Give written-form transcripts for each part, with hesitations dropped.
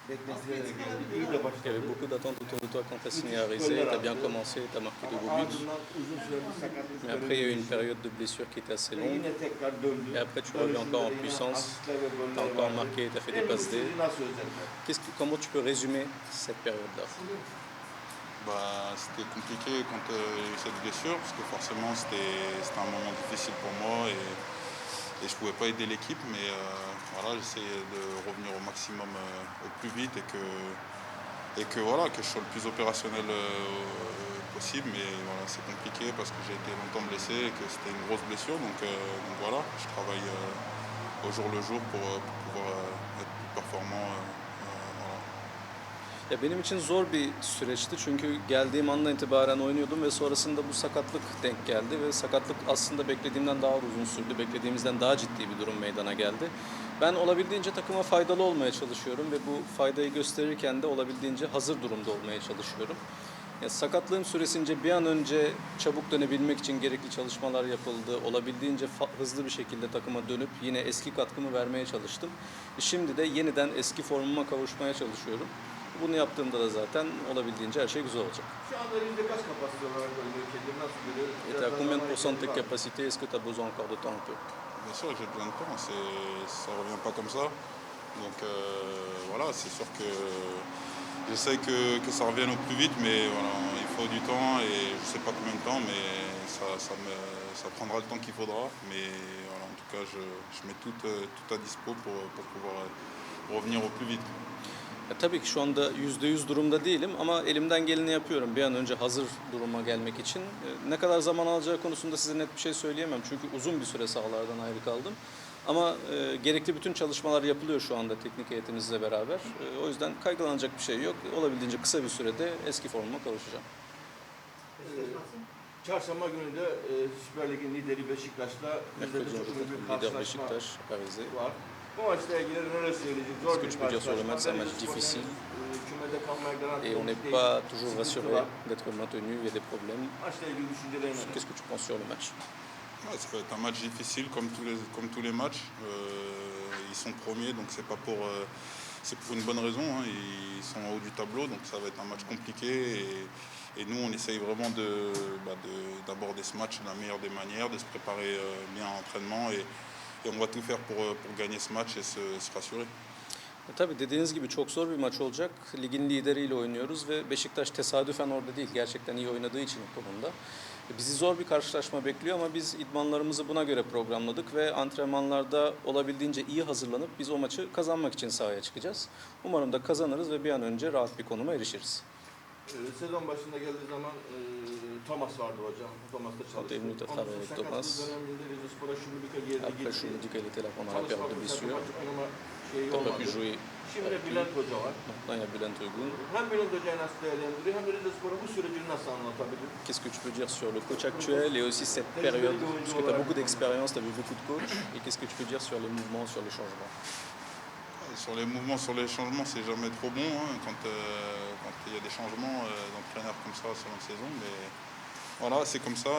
Beklentilerin iyi de Il y başladı. avait beaucoup d'attentes autour de toi quand tu as signé à Rezé, tu as bien commencé, tu as marqué de beaux buts. Ardından uzun süre bir sakatlık Mais après, il y a eu une dönemi période de blessure qui était assez ve longue. yine tekrar döndü. Et après, tu reviens encore en Dönüşünde de yine puissance. asistler ve Tu as goller encore vardı. marqué, tu as fait des En bu passes D. süreci nasıl özetler? Comment tu peux résumer cette période-là? Bah, c'était compliqué quand il y a eu cette blessure, parce que forcément c'était un moment difficile pour moi et je ne pouvais pas aider l'équipe, mais voilà, j'essayais de revenir au maximum au plus vite et que voilà, que je sois le plus opérationnel possible, mais voilà, c'est compliqué parce que j'ai été longtemps blessé et que c'était une grosse blessure, donc voilà, je travaille au jour le jour pour pouvoir être plus performant. Voilà. Ya benim için zor bir süreçti çünkü geldiğim andan itibaren oynuyordum ve sonrasında bu sakatlık denk geldi ve sakatlık aslında beklediğimden daha uzun sürdü, beklediğimizden daha ciddi bir durum meydana geldi. Ben olabildiğince takıma faydalı olmaya çalışıyorum ve bu faydayı gösterirken de olabildiğince hazır durumda olmaya çalışıyorum. Ya sakatlığım süresince bir an önce çabuk dönebilmek için gerekli çalışmalar yapıldı. Olabildiğince hızlı bir şekilde takıma dönüp yine eski katkımı vermeye çalıştım. Şimdi de yeniden eski formuma kavuşmaya çalışıyorum. Bunu yaptığımda da zaten olabildiğince her şey güzel olacak. Şu anda elinde kaç kapasite olarak oynuyor? Kendini nasıl görüyor? Et tu as combien de pourcents de tes capacités? Est-ce que tu as besoin encore de temps un peu? Bien sûr que j'ai besoin de temps, ça ne revient pas comme ça. Donc voilà, c'est sûr que j'essaie que ça revienne au plus vite, mais voilà, il faut du temps et je ne sais pas combien de temps, mais ça prendra le temps qu'il faudra. Mais voilà, en tout cas, je mets tout à dispo pour pouvoir revenir au plus vite. Ya, tabii ki şu anda %100 durumda değilim ama elimden geleni yapıyorum bir an önce hazır duruma gelmek için. Ne kadar zaman alacağı konusunda size net bir şey söyleyemem çünkü uzun bir süre sahalardan ayrı kaldım. Ama gerekli bütün çalışmalar yapılıyor şu anda teknik heyetimizle beraber. O yüzden kaygılanacak bir şey yok. Olabildiğince kısa bir sürede eski formuma kavuşacağım. Çarşamba günü de Süper Lig'in lideri Beşiktaş'la Mercredi, çok on önemli bir joue contre le leader karşılaşma Beşiktaş à Rezé. var. Bu maçla ilgili neler söyleyecek? Zor Ce que bir tu peux dire sur le karşılaşma. match, c'est un match Denizlispor'un, difficile. Kümede kalmaya garanti Et on olmuş n'est değil. pas toujours Sıkıntı rassuré var. d'être maintenu, il y a des problèmes. Maçla ilgili düşüncelerin neler? Qu'est-ce que tu penses sur le match? Ouais, ça peut être un match difficile comme tous les matchs. Ils sont premiers, donc c'est pour une bonne raison, hein. Ils sont en haut du tableau, donc ça va être un match compliqué. Et nous, on essaye vraiment d'aborder ce match de la meilleure des manières, de se préparer bien à l'entraînement. Et on va tout faire pour gagner ce match et se rassurer. Tabii dediğiniz gibi çok zor bir maç olacak. Ligin lideriyle oynuyoruz ve Beşiktaş tesadüfen orada değil. Gerçekten iyi oynadığı için bu konuda. Bizi zor bir karşılaşma bekliyor ama biz idmanlarımızı buna göre programladık ve antrenmanlarda olabildiğince iyi hazırlanıp biz o maçı kazanmak için sahaya çıkacağız. Umarım da kazanırız ve bir an önce rahat bir konuma erişiriz. Sezon başında geldiği zaman Thomas vardı hocam. Thomas'la çalıştı. Emre de travailler avec Thomas. Sakatlığı döneminde Denizlispor'a Şumudika geride Après, gitti. je me dis qu'elle était là pendant la Çalışma période de fırsatı, blessure. maçı oynama şeyi Tu n'as pas pu olmadı. jouer Şimdi avec lui. Bülent Hoca var. Maintenant, il y a Bülent Uygun. Hem Bülent Hoca'yı nasıl değerlendiriyor hem de Denizlispor'un bu sürecini nasıl anlatabilir? Qu'est-ce que tu peux dire sur le coach actuel et aussi cette période? Parce que tu as beaucoup d'expérience, tu as vu beaucoup de coachs. Et qu'est-ce que tu peux dire sur les mouvements, sur les changements? Sur les mouvements, sur les changements, c'est jamais trop bon hein, quand il y a des changements d'entraîneur comme ça sur une saison. Mais voilà, c'est comme ça.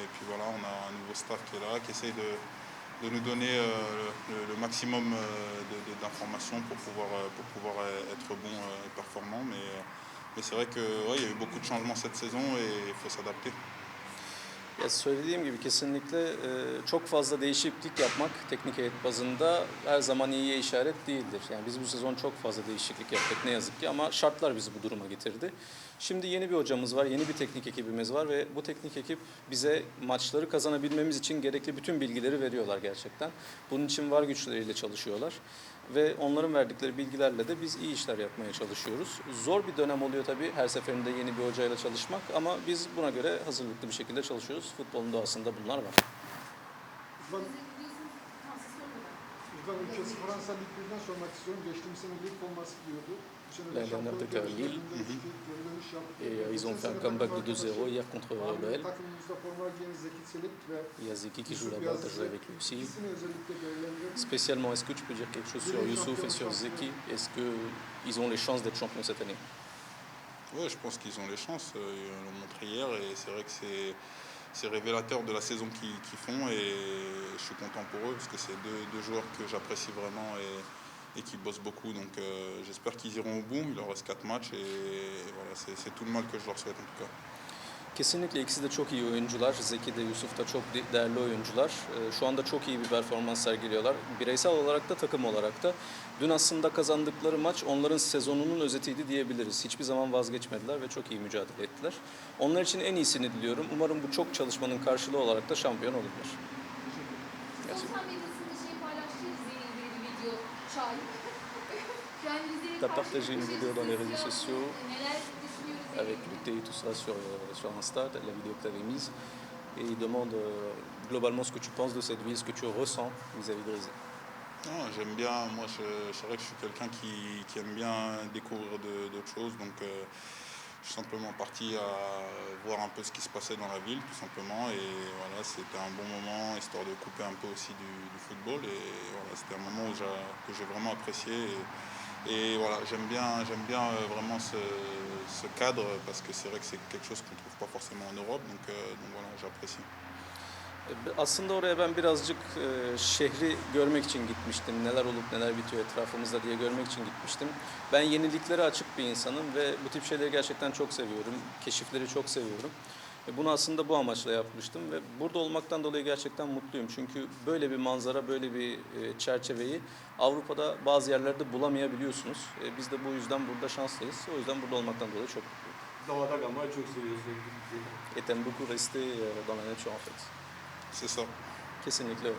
Et puis voilà, on a un nouveau staff qui est là, qui essaye de nous donner le maximum d'informations pour pouvoir être bon et performant. Mais c'est vrai qu'il ouais, y a eu beaucoup de changements cette saison et il faut s'adapter. Ya söylediğim gibi kesinlikle çok fazla değişiklik yapmak teknik heyet bazında her zaman iyiye işaret değildir. Yani biz bu sezon çok fazla değişiklik yaptık ne yazık ki ama şartlar bizi bu duruma getirdi. Şimdi yeni bir hocamız var, yeni bir teknik ekibimiz var ve bu teknik ekip bize maçları kazanabilmemiz için gerekli bütün bilgileri veriyorlar gerçekten. Bunun için var güçleriyle çalışıyorlar ve onların verdikleri bilgilerle de biz iyi işler yapmaya çalışıyoruz. Zor bir dönem oluyor tabii her seferinde yeni bir hocayla çalışmak ama biz buna göre hazırlıklı bir şekilde çalışıyoruz. Futbolun doğasında bunlar var. İrfan ülkesi Fransa Lig 1'den sormak istiyorum. Geçtiğimiz sene lig forması giyiyordu. Bu sene de L'année dernière, şampiyonluk t'étais à Lille. yarışlarında düştü, geri dönüş yaptı. Et ils Geçen ont fait un sene comeback takım de 2-0 arkadaşı, hier contre Ahmet l'OL. takımımızda forma giyen Zeki Çelik ve Il y a Zeki qui joue Yusuf là-bas, tu as joué Yazıcı. avec lui aussi. İkisini özellikle değerlendirelim. Spécialement, est-ce que tu peux dire quelque chose sur Youssouf et sur Zeki? Est-ce qu'ils ont les chances d'être champions cette année? Ouais, je pense qu'ils ont les chances. Ils l'ont montré hier et c'est vrai que c'est révélateur de la saison qu'ils font et je suis content pour eux parce que c'est deux joueurs que j'apprécie vraiment et qui bossent beaucoup. Donc j'espère qu'ils iront au bout. Il leur reste 4 matchs et voilà, c'est tout le mal que je leur souhaite en tout cas. Kesinlikle ikisi de çok iyi oyuncular. Zeki de Yusuf da çok değerli oyuncular. Şu anda çok iyi bir performans sergiliyorlar. Bireysel olarak da takım olarak da. Dün aslında kazandıkları maç onların sezonunun özetiydi diyebiliriz. Hiçbir zaman vazgeçmediler ve çok iyi mücadele ettiler. Onlar için en iyisini diliyorum. Umarım bu çok çalışmanın karşılığı olarak da şampiyon olurlar. Sosyal medyasında şey paylaştınız yeni ilgili bir video şahit. Yani Rize'ye T'as karşı partagé une bir vidéo dans les réseaux sesyon, sociaux neler düşünüyoruz? avec Lutte et tout ça sur Insta, la vidéo que tu avais mise. Et il demande globalement ce que tu penses de cette ville, ce que tu ressens vis-à-vis de Rizé. Non, j'aime bien, moi c'est vrai que je suis quelqu'un qui aime bien découvrir d'autres choses, donc je suis simplement parti à voir un peu ce qui se passait dans la ville, tout simplement, et voilà, c'était un bon moment, histoire de couper un peu aussi du football, et voilà, c'était un moment que j'ai vraiment apprécié, et voilà, j'aime bien vraiment ce cadre, parce que c'est vrai que c'est quelque chose qu'on ne trouve pas forcément en Europe, donc voilà, j'apprécie. Aslında oraya ben birazcık şehri görmek için gitmiştim. Neler olup neler bitiyor etrafımızda diye görmek için gitmiştim. Ben yeniliklere açık bir insanım ve bu tip şeyleri gerçekten çok seviyorum. Keşifleri çok seviyorum. Bunu aslında bu amaçla yapmıştım ve burada olmaktan dolayı gerçekten mutluyum. Çünkü böyle bir manzara, böyle bir çerçeveyi Avrupa'da bazı yerlerde bulamayabiliyorsunuz. Biz de bu yüzden burada şanslıyız. O yüzden burada olmaktan dolayı çok mutluyum. Doğada kalmayı çok seviyorsun. Et t'aimes beaucoup rester dans la nature en fait. C'est ça. Kesinlikle öyle.